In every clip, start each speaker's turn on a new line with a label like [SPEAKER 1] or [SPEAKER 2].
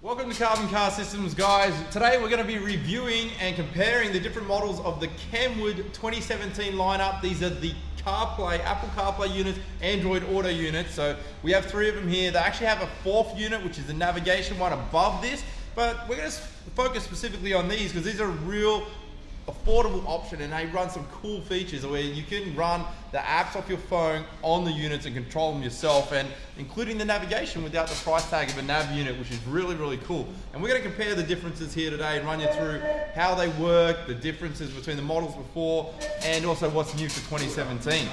[SPEAKER 1] Welcome to Carbon Car Systems, guys. Today we're going to be reviewing and comparing the different models of the Kenwood 2017 lineup. These are the CarPlay, Apple CarPlay units, Android Auto units. So we have three of them here. They actually have a fourth unit, which is the navigation one above this, but we're going to focus specifically on these because these are a real affordable option and they run some cool features where you can run the apps off your phone on the units and control them yourself, and including the navigation without the price tag of a nav unit, which is really cool. And we're going to compare the differences here today and run you through how they work, the differences between the models before, and also what's new for 2017.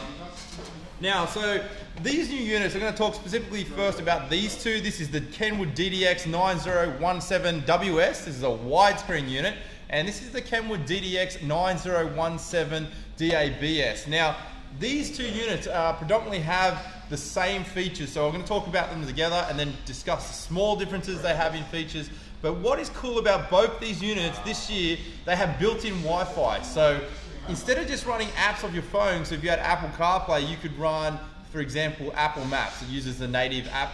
[SPEAKER 1] Now, so these new units, I'm going to talk specifically first about these two. This is the Kenwood DDX9017WS. This is a widescreen unit. And this is the Kenwood DDX9017DABS. Now, these two units predominantly have the same features, so I'm going to talk about them together and then discuss the small differences they have in features. But what is cool about both these units this year, they have built-in Wi-Fi. So instead of just running apps off your phone, so if you had Apple CarPlay, you could run, for example, Apple Maps. It uses the native app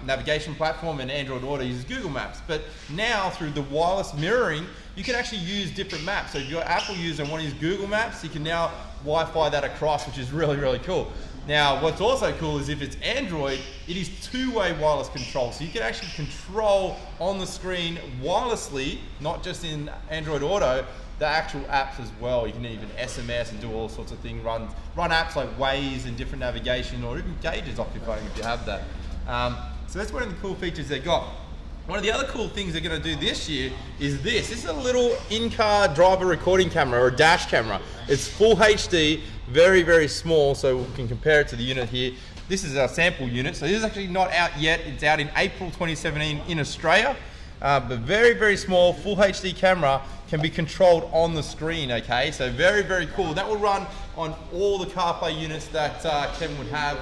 [SPEAKER 1] navigation platform, and Android Auto uses Google Maps. But now, through the wireless mirroring, you can actually use different maps. So if you're an Apple user and want to use Google Maps, you can now Wi-Fi that across, which is really cool. Now, what's also cool is if it's Android, it is two-way wireless control. So you can actually control on the screen wirelessly, not just in Android Auto, the actual apps as well. You can even SMS and do all sorts of things, run apps like Waze and different navigation, or even gauges off your phone if you have that. So that's one of the cool features they got. One of the other cool things they're going to do this year is this. This is a little in-car driver recording camera, or a dash camera. It's full HD, very small, so we can compare it to the unit here. This is our sample unit, so this is actually not out yet. It's out in April 2017 in Australia. But very small, full HD camera can be controlled on the screen, okay? So very cool. That will run on all the CarPlay units that Kenwood have.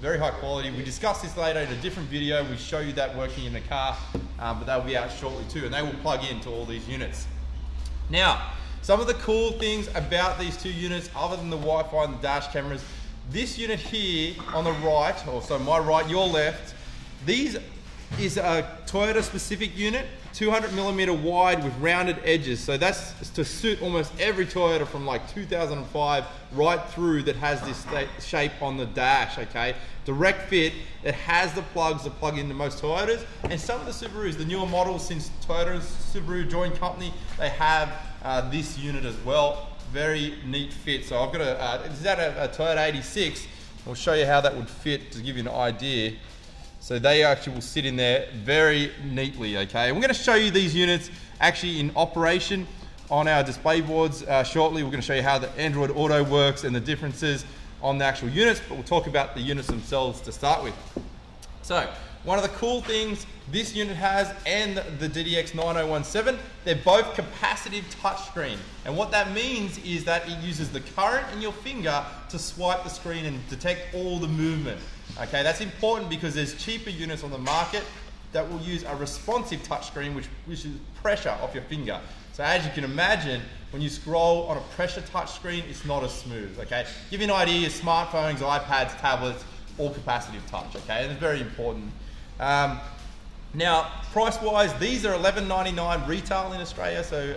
[SPEAKER 1] Very high quality. We discuss this later in a different video. We show you that working in the car, but they'll be out shortly too, and they will plug into all these units. Now, some of the cool things about these two units, other than the Wi-Fi and the dash cameras, this unit here on the right, or so my right, your left, these is a Toyota specific unit, 200mm wide with rounded edges. So that's to suit almost every Toyota from like 2005 right through that has this shape on the dash, okay? Direct fit. It has the plugs that plug into most Toyotas, and some of the Subarus, the newer models since Toyota and Subaru joined company, they have this unit as well. Very neat fit. So I've got is that a Toyota 86? I'll show you how that would fit to give you an idea. So they actually will sit in there very neatly, okay? And we're going to show you these units actually in operation on our display boards shortly. We're going to show you how the Android Auto works and the differences on the actual units, but we'll talk about the units themselves to start with. So, one of the cool things this unit has, and the DDX9017, they're both capacitive touchscreen. And what that means is that it uses the current in your finger to swipe the screen and detect all the movement. Okay, that's important because there's cheaper units on the market that will use a responsive touchscreen, which is pressure off your finger. So as you can imagine, when you scroll on a pressure touchscreen, it's not as smooth, okay? Give you an idea, your smartphones, iPads, tablets, all capacitive touch, okay? And it's very important. Now, price-wise, these are $11.99 retail in Australia, so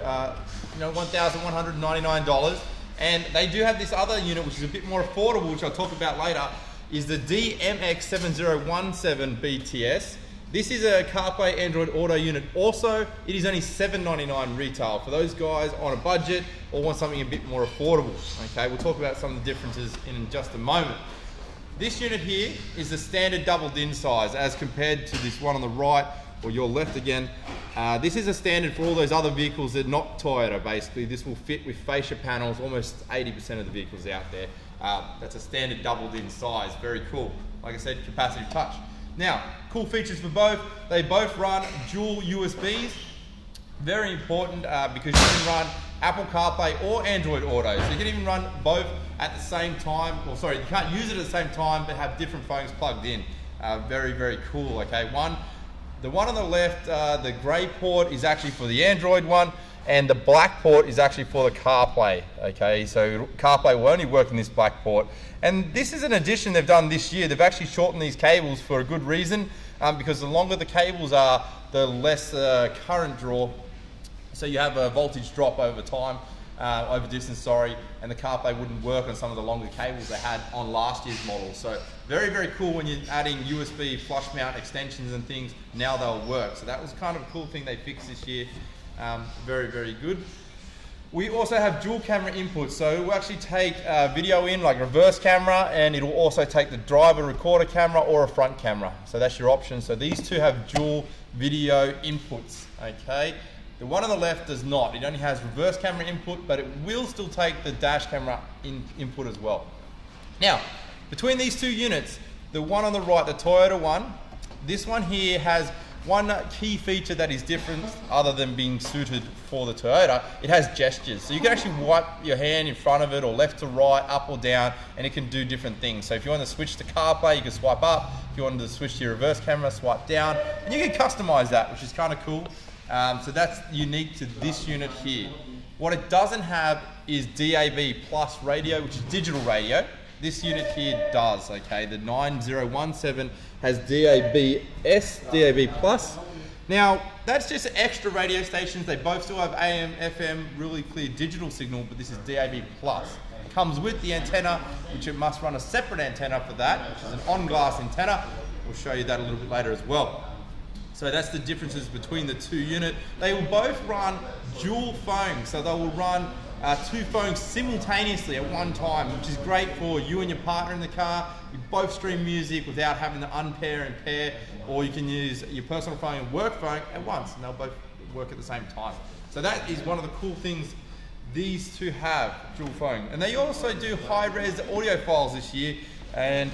[SPEAKER 1] $1,199. And they do have this other unit, which is a bit more affordable, which I'll talk about later, is the DDX9017BTS. This is a CarPlay Android Auto unit also. It is only $7.99 retail for those guys on a budget or want something a bit more affordable. Okay, we'll talk about some of the differences in just a moment. This unit here is the standard doubled in size as compared to this one on the right, or your left again. This is a standard for all those other vehicles that are not Toyota, basically. This will fit with fascia panels, almost 80% of the vehicles out there. That's a standard doubled in size, very cool. Like I said, capacitive touch. Now, cool features for both. They both run dual USBs. Very important because you can run Apple CarPlay or Android Auto. So you can even run both at the same time. Well, sorry, you can't use it at the same time, but have different phones plugged in. Very cool, okay? The one on the left, the gray port is actually for the Android one, and the black port is actually for the CarPlay, okay? So CarPlay will only work in this black port. And this is an addition they've done this year. They've actually shortened these cables for a good reason. because the longer the cables are, the less current draw. So you have a voltage drop over time, over distance, sorry, and the CarPlay wouldn't work on some of the longer cables they had on last year's model. So very, very cool when you're adding USB flush mount extensions and things, now they'll work. So that was kind of a cool thing they fixed this year. Very, very good. We also have dual camera inputs, so it will actually take video in, like reverse camera, and it'll also take the driver recorder camera or a front camera. So that's your option. So these two have dual video inputs, okay? The one on the left does not. It only has reverse camera input, but it will still take the dash camera input as well. Now, between these two units, the one on the right, the Toyota one, this one here has one key feature that is different other than being suited for the Toyota. It has gestures. So you can actually wipe your hand in front of it, or left to right, up or down, and it can do different things. So if you want to switch to CarPlay, you can swipe up. If you wanted to switch to your reverse camera, swipe down. And you can customize that, which is kind of cool. So that's unique to this unit here. What it doesn't have is DAB plus radio, which is digital radio. This unit here does, okay? The 9017 has DABS, DAB plus. Now, that's just extra radio stations. They both still have AM, FM, really clear digital signal, but this is DAB plus. It comes with the antenna, which it must run a separate antenna for that, which is an on-glass antenna. We'll show you that a little bit later as well. So that's the differences between the two units. They will both run dual phones, so they will run two phones simultaneously at one time, which is great for you and your partner in the car. You both stream music without having to unpair and pair, or you can use your personal phone and work phone at once, and they'll both work at the same time. So that is one of the cool things these two have, dual phone. And they also do high-res audio files this year, and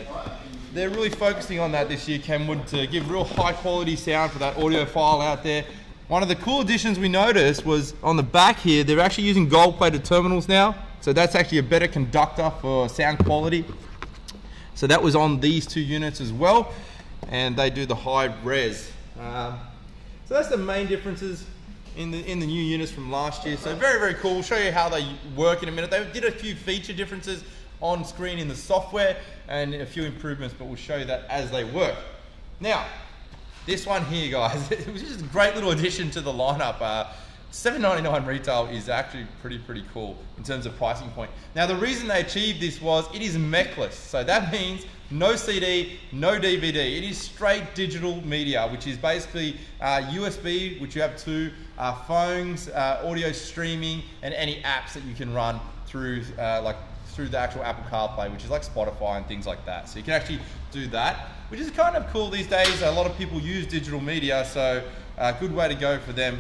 [SPEAKER 1] they're really focusing on that this year, Kenwood, to give real high-quality sound for that audio file out there. One of the cool additions we noticed was on the back here, they're actually using gold-plated terminals now. So that's actually a better conductor for sound quality. So that was on these two units as well, and they do the high res. So that's the main differences in the new units from last year. So very, very cool. We'll show you how they work in a minute. They did a few feature differences on screen in the software and a few improvements, but we'll show you that as they work. Now, this one here, guys, it was just a great little addition to the lineup. $799 retail is actually pretty cool in terms of pricing point. Now, the reason they achieved this was it is mechless. So that means no CD, no DVD. It is straight digital media, which is basically USB, which you have two, phones, audio streaming, and any apps that you can run through through the actual Apple CarPlay, which is like Spotify and things like that. So you can actually do that, which is kind of cool these days. A lot of people use digital media, so a good way to go for them.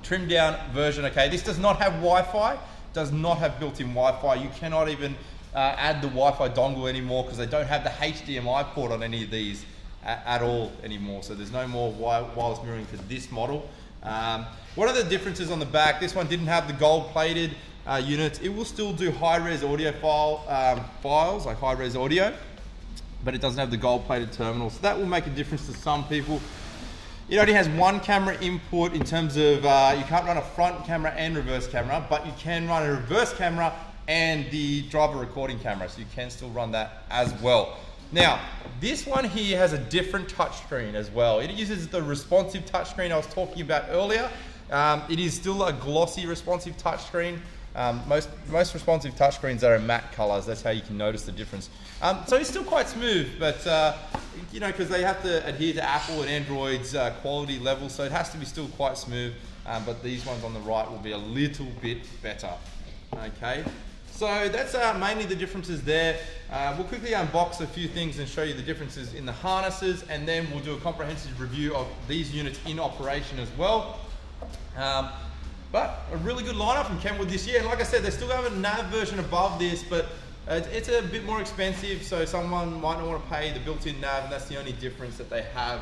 [SPEAKER 1] Trimmed down version, okay. This does not have Wi-Fi, does not have built-in Wi-Fi. You cannot even add the Wi-Fi dongle anymore because they don't have the HDMI port on any of these at all anymore. So there's no more wireless mirroring for this model. What are the differences on the back? This one didn't have the gold-plated units. It will still do high-res audio files, like high-res audio, but it doesn't have the gold-plated terminal. So that will make a difference to some people. It only has one camera input in terms of, you can't run a front camera and reverse camera, but you can run a reverse camera and the driver recording camera, so you can still run that as well. Now, this one here has a different touchscreen as well. It uses the responsive touchscreen I was talking about earlier. It is still a glossy responsive touchscreen. Most responsive touchscreens are in matte colors. That's how you can notice the difference. So it's still quite smooth, but you know, because they have to adhere to Apple and Android's quality level, so it has to be still quite smooth. But these ones on the right will be a little bit better. Okay, so that's mainly the differences there. We'll quickly unbox a few things and show you the differences in the harnesses, and then we'll do a comprehensive review of these units in operation as well. But a really good lineup from Kenwood this year, and like I said, they still have a nav version above this, but it's a bit more expensive, so someone might not want to pay the built-in nav, and that's the only difference that they have,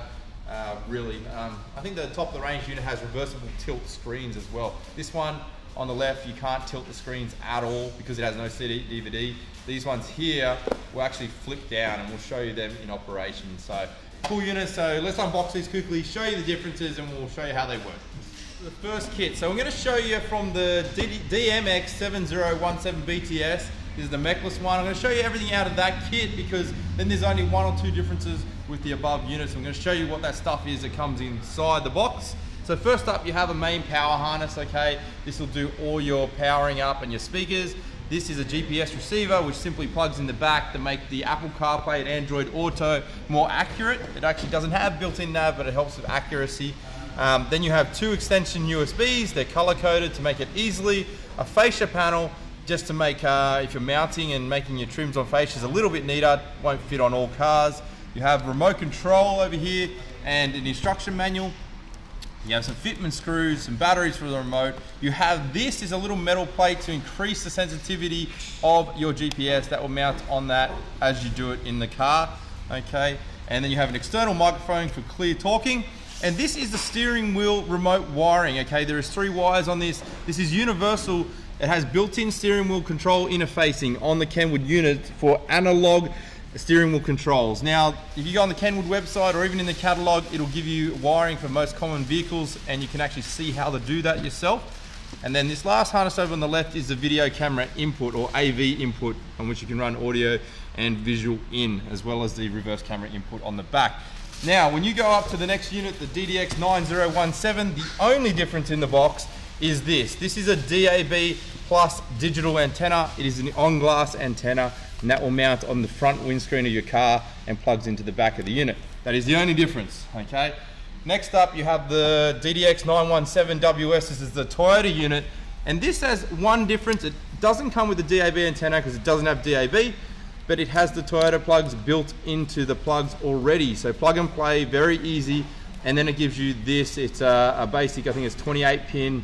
[SPEAKER 1] really. I think the top of the range unit has reversible tilt screens as well. This one on the left, you can't tilt the screens at all because it has no CD, DVD. These ones here will actually flip down, and we'll show you them in operation. So cool units. So let's unbox these quickly, show you the differences, and we'll show you how they work. The first kit. So I'm going to show you from the DDX9017BTS. This is the mechless one. I'm going to show you everything out of that kit because then there's only one or two differences with the above units. I'm going to show you what that stuff is that comes inside the box. So first up, you have a main power harness, okay? This will do all your powering up and your speakers. This is a GPS receiver which simply plugs in the back to make the Apple CarPlay and Android Auto more accurate. It actually doesn't have built-in nav, but it helps with accuracy. Then you have two extension USBs. They're color-coded to make it easily. A fascia panel just to make, if you're mounting and making your trims on fascias a little bit neater, won't fit on all cars. You have remote control over here and an instruction manual. You have some fitment screws, some batteries for the remote. You have this is a little metal plate to increase the sensitivity of your GPS that will mount on that as you do it in the car, okay? And then you have an external microphone for clear talking. And this is the steering wheel remote wiring, okay? There is 3 wires on this. This is universal. It has built-in steering wheel control interfacing on the Kenwood unit for analog steering wheel controls. Now, if you go on the Kenwood website or even in the catalog, it'll give you wiring for most common vehicles and you can actually see how to do that yourself. And then this last harness over on the left is the video camera input or AV input on which you can run audio and visual in, as well as the reverse camera input on the back. Now, when you go up to the next unit, the DDX9017, the only difference in the box is this. This is a DAB plus digital antenna. It is an on-glass antenna, and that will mount on the front windscreen of your car and plugs into the back of the unit. That is the only difference, okay? Next up, you have the DDX917WS. This is the Toyota unit, and this has one difference. It doesn't come with the DAB antenna because it doesn't have DAB, but it has the Toyota plugs built into the plugs already. So plug and play, very easy. And then it gives you this. It's a basic, I think it's 28 pin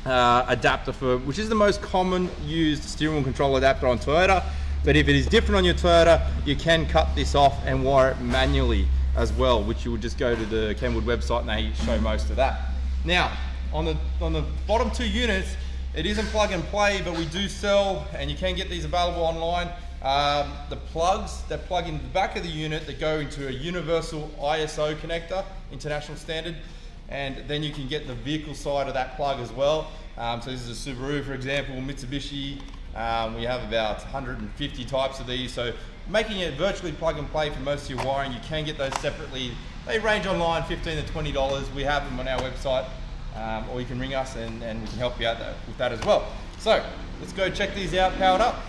[SPEAKER 1] adapter for, which is the most common used steering wheel control adapter on Toyota. But if it is different on your Toyota, you can cut this off and wire it manually as well, which you would just go to the Kenwood website and they show most of that. Now, on the bottom 2 units, it isn't plug and play, but we do sell, and you can get these available online, the plugs that plug in the back of the unit that go into a universal ISO connector, international standard, and then you can get the vehicle side of that plug as well. So this is a Subaru, for example, Mitsubishi. We have about 150 types of these, so making it virtually plug and play for most of your wiring. You can get those separately. They range online, $15 to $20. We have them on our website, or you can ring us and we can help you out with that as well. So let's go check these out powered up.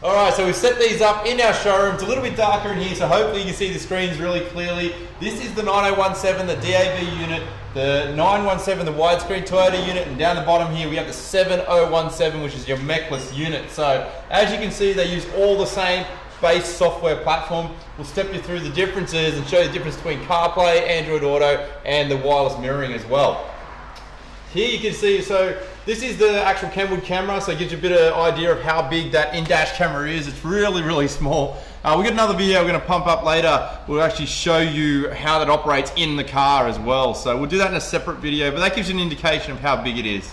[SPEAKER 1] All right, so we've set these up in our showroom. It's a little bit darker in here, so hopefully you can see the screens really clearly. This is the 9017, the DAB unit, the 917, the widescreen Toyota unit, and down the bottom here we have the 7017, which is your mechless unit. So as you can see, they use all the same base software platform. We'll step you through the differences and show you the difference between CarPlay, Android Auto, and the wireless mirroring as well. Here you can see, so this is the actual Kenwood camera, so it gives you a bit of idea of how big that in-dash camera is. It's really, really small. We got another video we're going to pump up later. We'll actually show you how that operates in the car as well. So we'll do that in a separate video, but that gives you an indication of how big it is.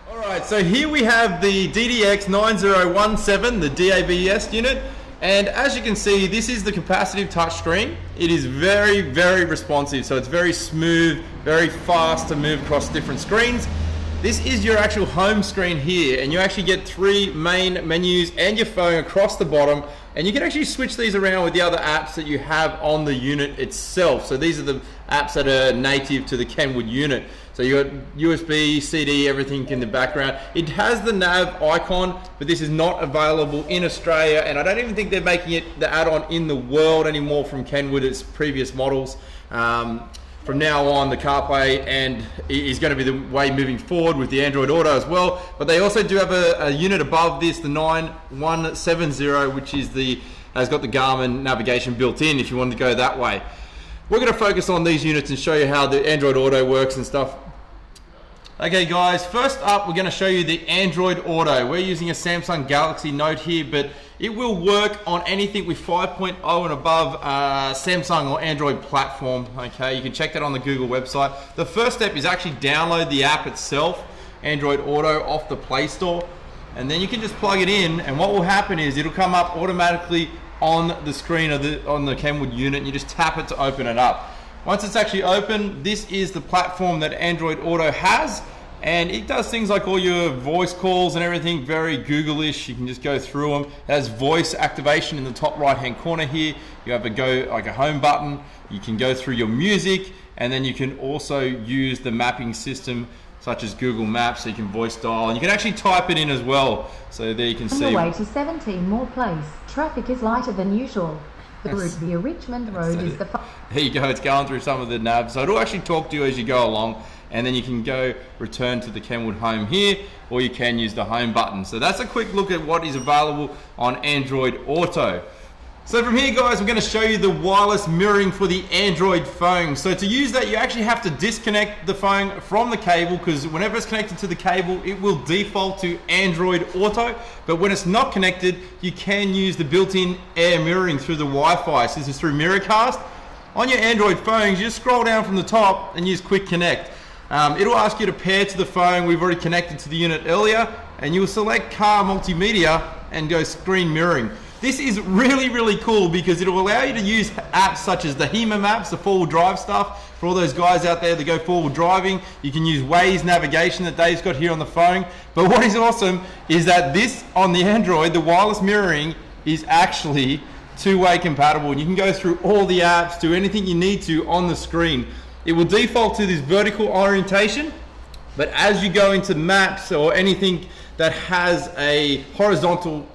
[SPEAKER 1] All right, so here we have the DDX9017, the DABS unit. And as you can see, this is the capacitive touchscreen. It is very, very responsive. So it's very smooth, very fast to move across different screens. This is your actual home screen here, and you actually get 3 main menus and your phone across the bottom. And you can actually switch these around with the other apps that you have on the unit itself. So these are the apps that are native to the Kenwood unit. So you got USB, CD, everything in the background. It has the nav icon, but this is not available in Australia, and I don't even think they're making it the add-on in the world anymore from Kenwood, its previous models. From now on, the CarPlay and is going to be the way moving forward with the Android Auto as well. But they also do have a unit above this, the 9170, which is has got the Garmin navigation built in if you want to go that way. We're going to focus on these units and show you how the Android Auto works and stuff. Okay guys, first up we're going to show you the Android Auto. We're using a Samsung Galaxy Note here, but it will work on anything with 5.0 and above Samsung or Android platform. Okay, you can check that on the Google website. The first step is actually download the app itself, Android Auto, off the Play Store, and then you can just plug it in, and what will happen is it'll come up automatically on the screen of on the Kenwood unit, and you just tap it to open it up. Once it's actually open, this is the platform that Android Auto has, and it does things like all your voice calls and everything, very Google-ish. You can just go through them. It has voice activation in the top right-hand corner here. You have a home button. You can go through your music, and then you can also use the mapping system such as Google Maps, so you can voice dial, and you can actually type it in as well. So there you can see.
[SPEAKER 2] On the way to 17 Moore Place, traffic is lighter than usual. The route via Richmond Road is the...
[SPEAKER 1] There you go, it's going through some of the nabs. So it'll actually talk to you as you go along, and then you can go return to the Kenwood home here, or you can use the home button. So that's a quick look at what is available on Android Auto. So from here, guys, we're going to show you the wireless mirroring for the Android phone. So to use that, you actually have to disconnect the phone from the cable, because whenever it's connected to the cable, it will default to Android Auto. But when it's not connected, you can use the built-in air mirroring through the Wi-Fi. So this is through Miracast. On your Android phones, you just scroll down from the top and use Quick Connect. It'll ask you to pair to the phone. We've already connected to the unit earlier, and you'll select Car Multimedia and go Screen Mirroring. This is really, really cool because it'll allow you to use apps such as the HEMA maps, the four-wheel drive stuff. For all those guys out there that go four-wheel driving, you can use Waze navigation that Dave's got here on the phone. But what is awesome is that this, on the Android, the wireless mirroring is actually two-way compatible. And you can go through all the apps, do anything you need to on the screen. It will default to this vertical orientation, but as you go into maps or anything that has a horizontal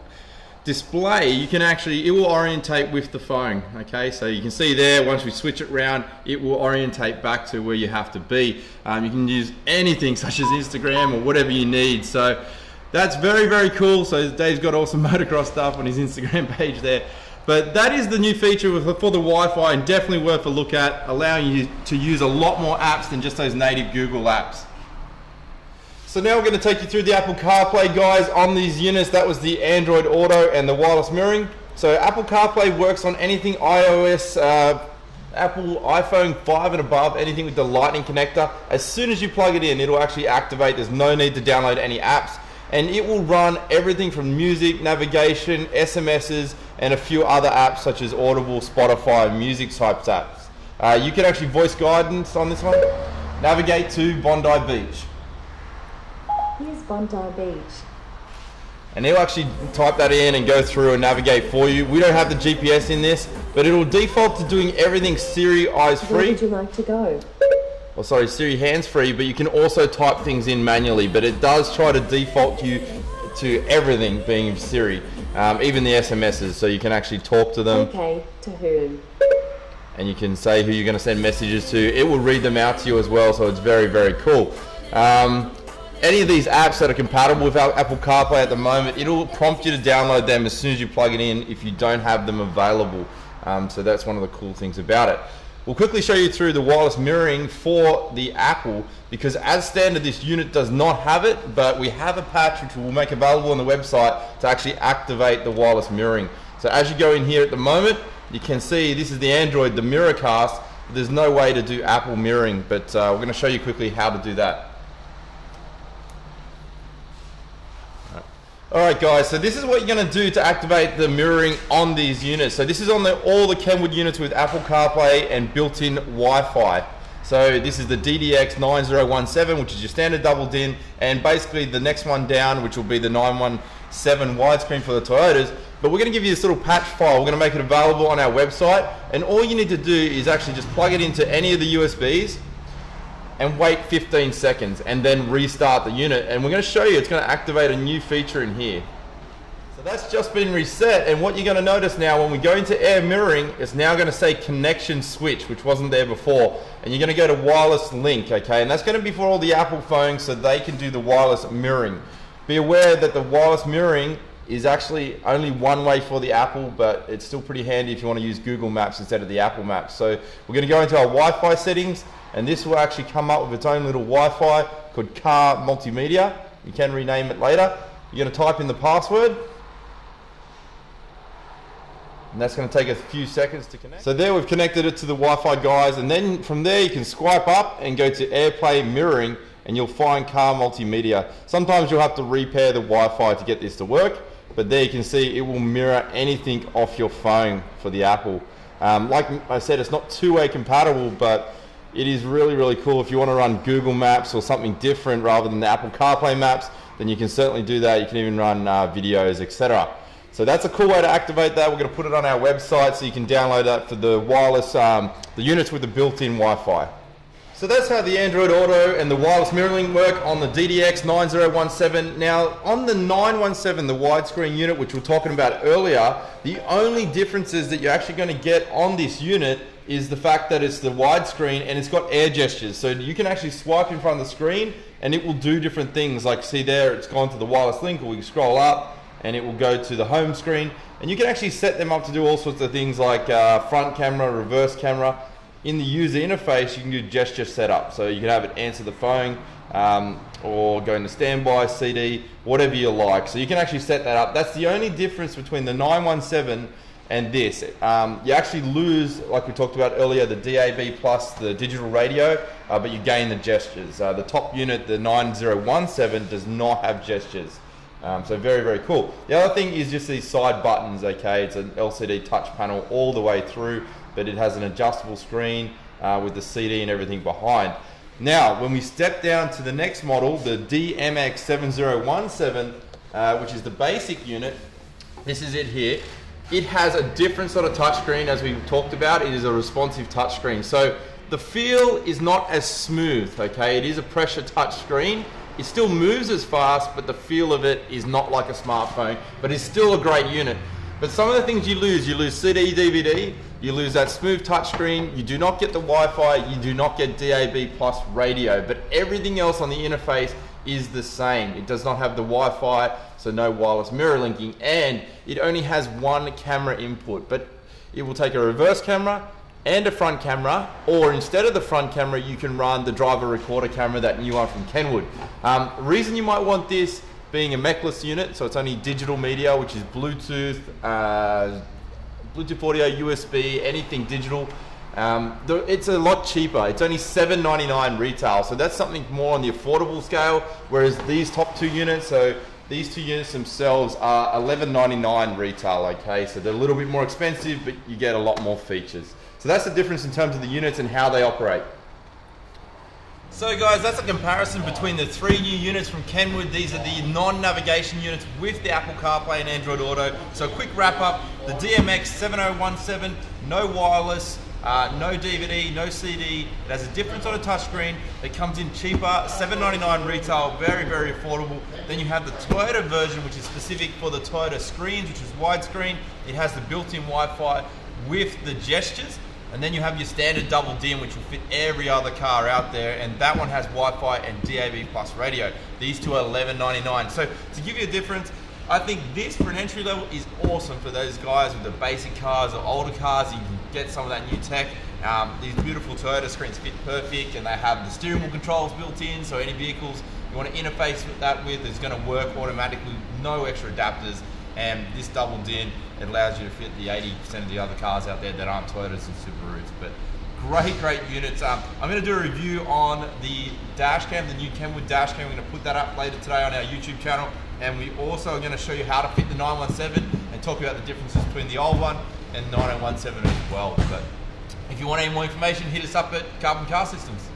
[SPEAKER 1] display, you can actually, it will orientate with the phone. Okay, so you can see there, once we switch it around, it will orientate back to where you have to be. You can use anything such as Instagram or whatever you need. So that's very, very cool. So Dave's got awesome motocross stuff on his Instagram page there. But that is the new feature for the Wi-Fi, and definitely worth a look at, allowing you to use a lot more apps than just those native Google apps. So now we're going to take you through the Apple CarPlay, guys, on these units. That was the Android Auto and the wireless mirroring. So Apple CarPlay works on anything iOS, Apple iPhone 5 and above, anything with the Lightning connector. As soon as you plug it in, it'll actually activate. There's no need to download any apps. And it will run everything from music, navigation, SMSs, and a few other apps such as Audible, Spotify, music type apps. You can actually voice guidance on this one. Navigate to Bondi Beach.
[SPEAKER 2] Here's Bondi Beach.
[SPEAKER 1] And it'll actually type that in and go through and navigate for you. We don't have the GPS in this, but it'll default to doing everything Siri eyes free.
[SPEAKER 2] Where would you like to go?
[SPEAKER 1] Well, sorry, Siri hands free, but you can also type things in manually, but it does try to default you to everything being Siri, even the SMSs, so you can actually talk to them.
[SPEAKER 2] Okay, to whom?
[SPEAKER 1] And you can say who you're going to send messages to. It will read them out to you as well, so it's very, very cool. Any of these apps that are compatible with Apple CarPlay at the moment, it'll prompt you to download them as soon as you plug it in if you don't have them available. So that's one of the cool things about it. We'll quickly show you through the wireless mirroring for the Apple, because as standard this unit does not have it, but we have a patch which we'll make available on the website to actually activate the wireless mirroring. So as you go in here at the moment, you can see this is the Android, the Miracast. There's no way to do Apple mirroring, but we're going to show you quickly how to do that. Alright guys, so this is what you're going to do to activate the mirroring on these units. So this is on all the Kenwood units with Apple CarPlay and built-in Wi-Fi. So this is the DDX9017, which is your standard double DIN, and basically the next one down, which will be the 917 widescreen for the Toyotas. But we're going to give you this little patch file. We're going to make it available on our website, and all you need to do is actually just plug it into any of the USBs and wait 15 seconds and then restart the unit, and we're going to show you it's going to activate a new feature in here. So that's just been reset, and what you're going to notice now when we go into air mirroring, it's now going to say connection switch, which wasn't there before, and you're going to go to wireless link, okay, and that's going to be for all the Apple phones so they can do the wireless mirroring. Be aware that the wireless mirroring is actually only one way for the Apple, but it's still pretty handy if you want to use Google Maps instead of the Apple Maps. So we're going to go into our Wi-Fi settings, and this will actually come up with its own little Wi-Fi called Car Multimedia. You can rename it later. You're going to type in the password, and that's going to take a few seconds to connect. So there we've connected it to the Wi-Fi, guys, and then from there you can swipe up and go to AirPlay Mirroring, and you'll find Car Multimedia. Sometimes you'll have to repair the Wi-Fi to get this to work, but there you can see it will mirror anything off your phone for the Apple. Like I said, it's not two-way compatible, but it is really, really cool. If you want to run Google Maps or something different rather than the Apple CarPlay maps, then you can certainly do that. You can even run videos, etc. So that's a cool way to activate that. We're going to put it on our website so you can download that for the wireless, the units with the built-in Wi-Fi. So that's how the Android Auto and the wireless mirroring work on the DDX9017. Now, on the 917, the widescreen unit, which we were talking about earlier, the only differences that you're actually going to get on this unit is the fact that it's the widescreen and it's got air gestures. So you can actually swipe in front of the screen and it will do different things. Like, see there, it's gone to the wireless link, or we can scroll up and it will go to the home screen. And you can actually set them up to do all sorts of things like front camera, reverse camera. In the user interface, you can do gesture setup. So you can have it answer the phone or go into standby, CD, whatever you like. So you can actually set that up. That's the only difference between the 917 and this. You actually lose, like we talked about earlier, the DAB+, the digital radio, but you gain the gestures. The top unit, the 9017, does not have gestures. So very, very cool. The other thing is just these side buttons, okay? It's an LCD touch panel all the way through, but it has an adjustable screen with the CD and everything behind. Now, when we step down to the next model, the DMX7017, which is the basic unit, this is it here. It has a different sort of touchscreen, as we talked about. It is a responsive touchscreen. So the feel is not as smooth, okay? It is a pressure touchscreen. It still moves as fast, but the feel of it is not like a smartphone, but it's still a great unit. But some of the things you lose CD, DVD, you lose that smooth touchscreen, you do not get the Wi-Fi, you do not get DAB+ radio, but everything else on the interface is the same. It does not have the Wi-Fi, so no wireless mirror linking, and it only has one camera input, but it will take a reverse camera and a front camera, or instead of the front camera, you can run the driver recorder camera, that new one from Kenwood. Reason you might want this, being a mechless unit, so it's only digital media, which is Bluetooth, Bluetooth audio, USB, anything digital. It's a lot cheaper. It's only $7.99 retail, so that's something more on the affordable scale, whereas these top two units, so these two units themselves are $11.99 retail, okay? So they're a little bit more expensive, but you get a lot more features. So that's the difference in terms of the units and how they operate. So guys, that's a comparison between the three new units from Kenwood. These are the non-navigation units with the Apple CarPlay and Android Auto. So quick wrap up, the DMX7017, no wireless, no DVD, no CD. It has a different sort of touchscreen. It comes in cheaper, $7.99 retail, very, very affordable. Then you have the Toyota version, which is specific for the Toyota screens, which is widescreen. It has the built-in Wi-Fi with the gestures. And then you have your standard double DIN, which will fit every other car out there, and that one has Wi-Fi and DAB+ radio. These two are $11.99. So to give you a difference, I think this for an entry level is awesome for those guys with the basic cars or older cars. You can get some of that new tech. These beautiful Toyota screens fit perfect, and they have the steering wheel controls built in, so any vehicles you want to interface with that with is going to work automatically, no extra adapters. And this double DIN, it allows you to fit the 80% of the other cars out there that aren't Toyotas and Subarus. But great units. I'm going to do a review on the dash cam, the new Kenwood dash cam. We're going to put that up later today on our YouTube channel. And we also are going to show you how to fit the 917 and talk about the differences between the old one and 9017 as well. But if you want any more information, hit us up at Carbon Car Systems.